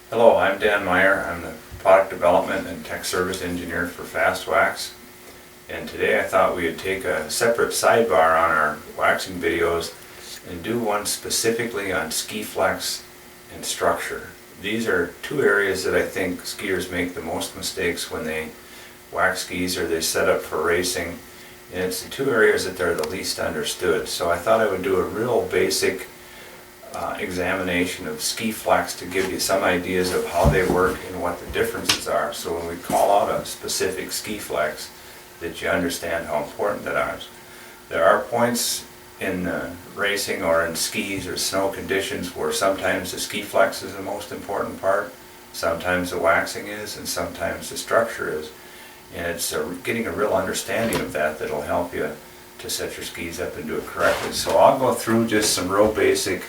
Hello, I'm Dan Meyer. I'm the Product Development and Tech Service Engineer for Fast Wax. And today I thought we would take a separate sidebar on our waxing videos and do one specifically on ski flex and structure. These are two areas that I think skiers make the most mistakes when they wax skis or they set up for racing. And it's the two areas that they're the least understood. So I thought I would do a real basic examination of ski flex to give you some ideas of how they work and what the differences are. So when we call out a specific ski flex, that you understand how important that is. There are points in racing or in skis or snow conditions where sometimes the ski flex is the most important part, sometimes the waxing is, and sometimes the structure is. And it's getting a real understanding of that that'll help you to set your skis up and do it correctly. So I'll go through just some real basic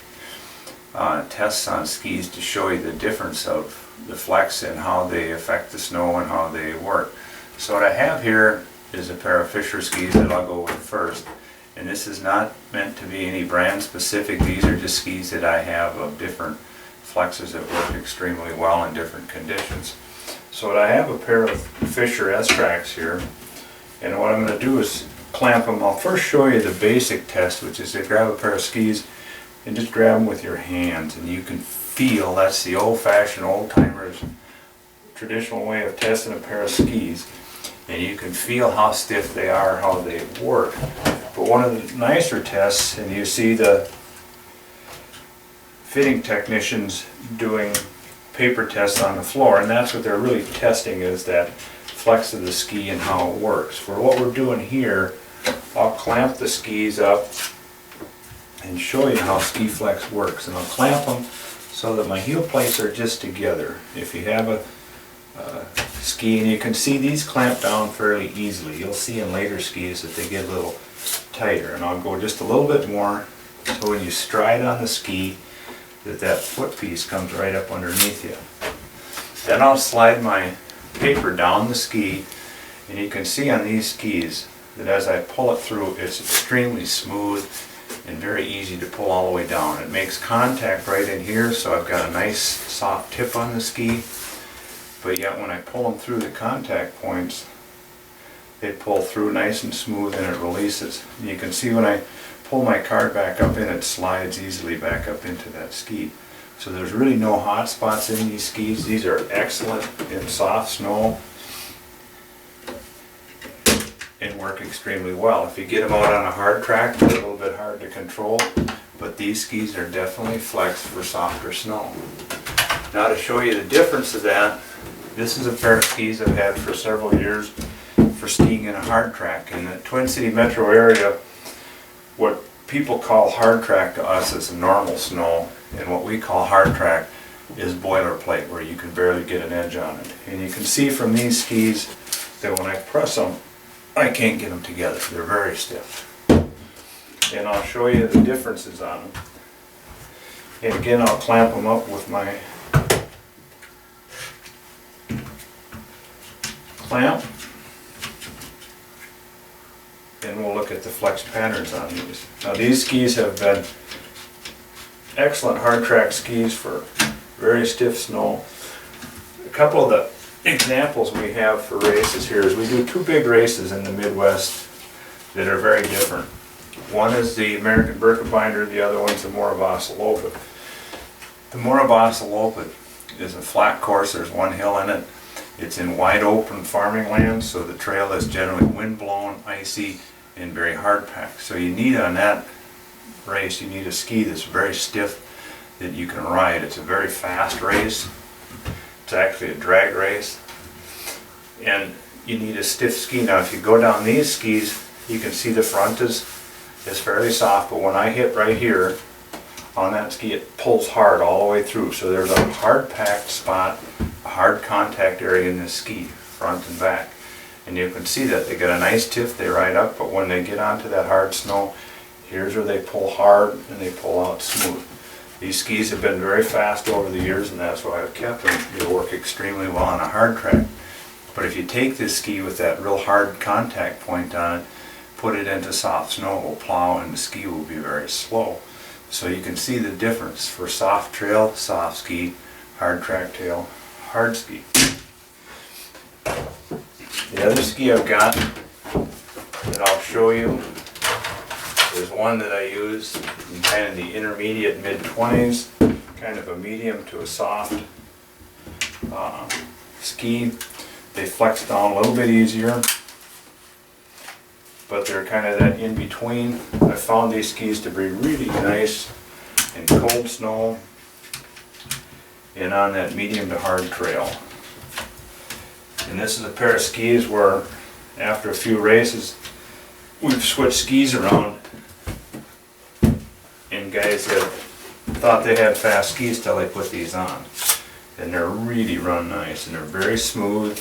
tests on skis to show you the difference of the flex and how they affect the snow and how they work. So what I have here is a pair of Fisher skis that I'll go with first. And this is not meant to be any brand specific. These are just skis that I have of different flexes that work extremely well in different conditions. So I have a pair of Fisher S-Tracks here, and what I'm going to do is clamp them. I'll first show you the basic test, which is to grab a pair of skis and just grab them with your hands, and you can feel, that's the old-fashioned, old-timers traditional way of testing a pair of skis, and you can feel how stiff they are, how they work. But one of the nicer tests, and you see the fitting technicians doing paper tests on the floor, and that's what they're really testing, is that flex of the ski and how it works. For what we're doing here, I'll clamp the skis up and show you how ski flex works, and I'll clamp them so that my heel plates are just together. If you have a ski, and you can see these clamp down fairly easily, you'll see in later skis that they get a little tighter, and I'll go just a little bit more so when you stride on the ski that foot piece comes right up underneath you. Then I'll slide my paper down the ski, and you can see on these skis that as I pull it through, it's extremely smooth and very easy to pull all the way down. It makes contact right in here, so I've got a nice soft tip on the ski, but yet when I pull them through the contact points, they pull through nice and smooth and it releases. And you can see when I pull my card back up in, it slides easily back up into that ski. So there's really no hot spots in these skis. These are excellent in soft snow and work extremely well. If you get them out on a hard track, they're a little bit hard to control, but these skis are definitely flexed for softer snow. Now to show you the difference of that, this is a pair of skis I've had for several years for skiing in a hard track. In the Twin City metro area, what people call hard track to us is normal snow, and what we call hard track is boilerplate, where you can barely get an edge on it. And you can see from these skis that when I press them, I can't get them together. They're very stiff. And I'll show you the differences on them. And again, I'll clamp them up with my clamp, and we'll look at the flex patterns on these. Now these skis have been excellent hard track skis for very stiff snow. A couple of the examples we have for races here is we do two big races in the Midwest that are very different. One is the American Birkebinder, the other one's the Moravasa Lopet. The Moravasa Lopet is a flat course, there's one hill in it. It's in wide open farming land, so the trail is generally windblown, icy, and very hard packed. So you need, on that race, you need a ski that's very stiff that you can ride. It's a very fast race. It's actually a drag race. And you need a stiff ski. Now if you go down these skis, you can see the front is fairly soft, but when I hit right here on that ski, it pulls hard all the way through. So there's a hard packed spot, a hard contact area in this ski, front and back. And you can see that they get a nice tip, they ride up, but when they get onto that hard snow, here's where they pull hard and they pull out smooth. These skis have been very fast over the years, and that's why I've kept them. They'll work extremely well on a hard track. But if you take this ski with that real hard contact point on it, put it into soft snow, it will plow and the ski will be very slow. So you can see the difference for soft trail, soft ski, hard track tail hard ski. The other ski I've got that I'll show you is one that I use in kind of the intermediate mid-20s, kind of a medium to a soft ski. They flex down a little bit easier, but they're kind of that in between. I found these skis to be really nice in cold snow and on that medium to hard trail. And this is a pair of skis where after a few races we've switched skis around and guys have thought they had fast skis till they put these on. And they're really run nice and they're very smooth,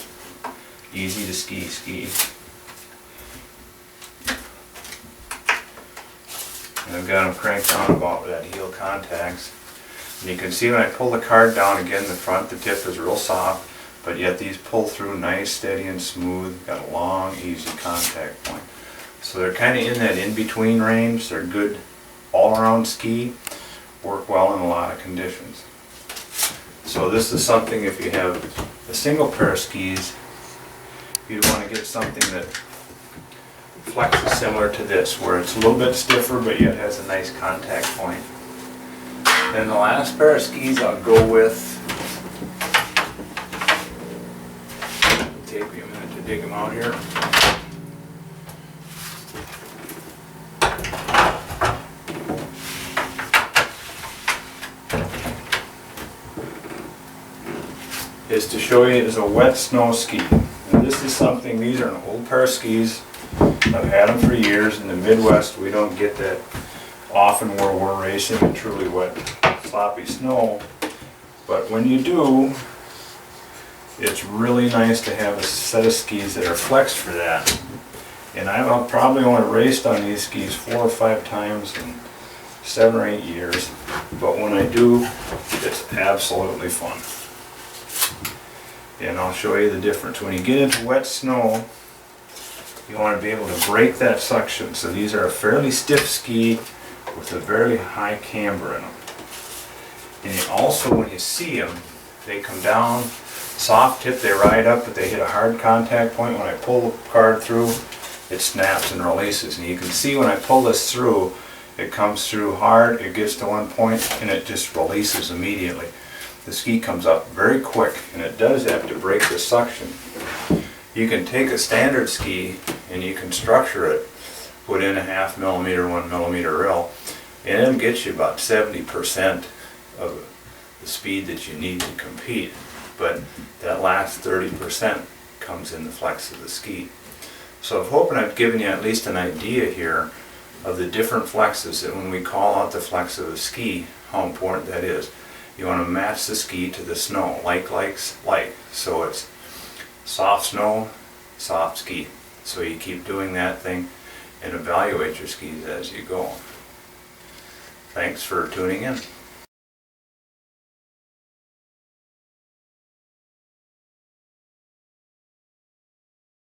easy to ski. And I've got them cranked down about that heel contacts. And you can see when I pull the card down again, the front, the tip is real soft, but yet these pull through nice, steady and smooth. Got a long, easy contact point. So they're kind of in that in-between range. They're good all-around ski, work well in a lot of conditions. So this is something, if you have a single pair of skis, you'd want to get something that flexes similar to this, where it's a little bit stiffer but yet has a nice contact point. Then the last pair of skis I'll go with, it'll take me a minute to dig them out here. Is to show you is a wet snow ski. And this is something, these are an old pair of skis. I've had them for years. In the Midwest we don't get that often where we're racing in truly wet, sloppy snow. But when you do, it's really nice to have a set of skis that are flexed for that. And I've probably only raced on these skis 4 or 5 times in 7 or 8 years. But when I do, it's absolutely fun. And I'll show you the difference. When you get into wet snow, you want to be able to break that suction. So these are a fairly stiff ski with a very high camber in them. And you also, when you see them, they come down, soft tip, they ride up, but they hit a hard contact point. When I pull the card through, it snaps and releases. And you can see when I pull this through, it comes through hard, it gets to one point, and it just releases immediately. The ski comes up very quick, and it does have to break the suction. You can take a standard ski and you can structure it, put in a 0.5 millimeter, 1 millimeter rail, and it'll get you about 70% of the speed that you need to compete. But that last 30% comes in the flex of the ski. So I'm hoping I've given you at least an idea here of the different flexes, that when we call out the flex of the ski, how important that is. You want to match the ski to the snow, like likes like. So it's soft snow, soft ski. So you keep doing that thing and evaluate your skis as you go. Thanks for tuning in.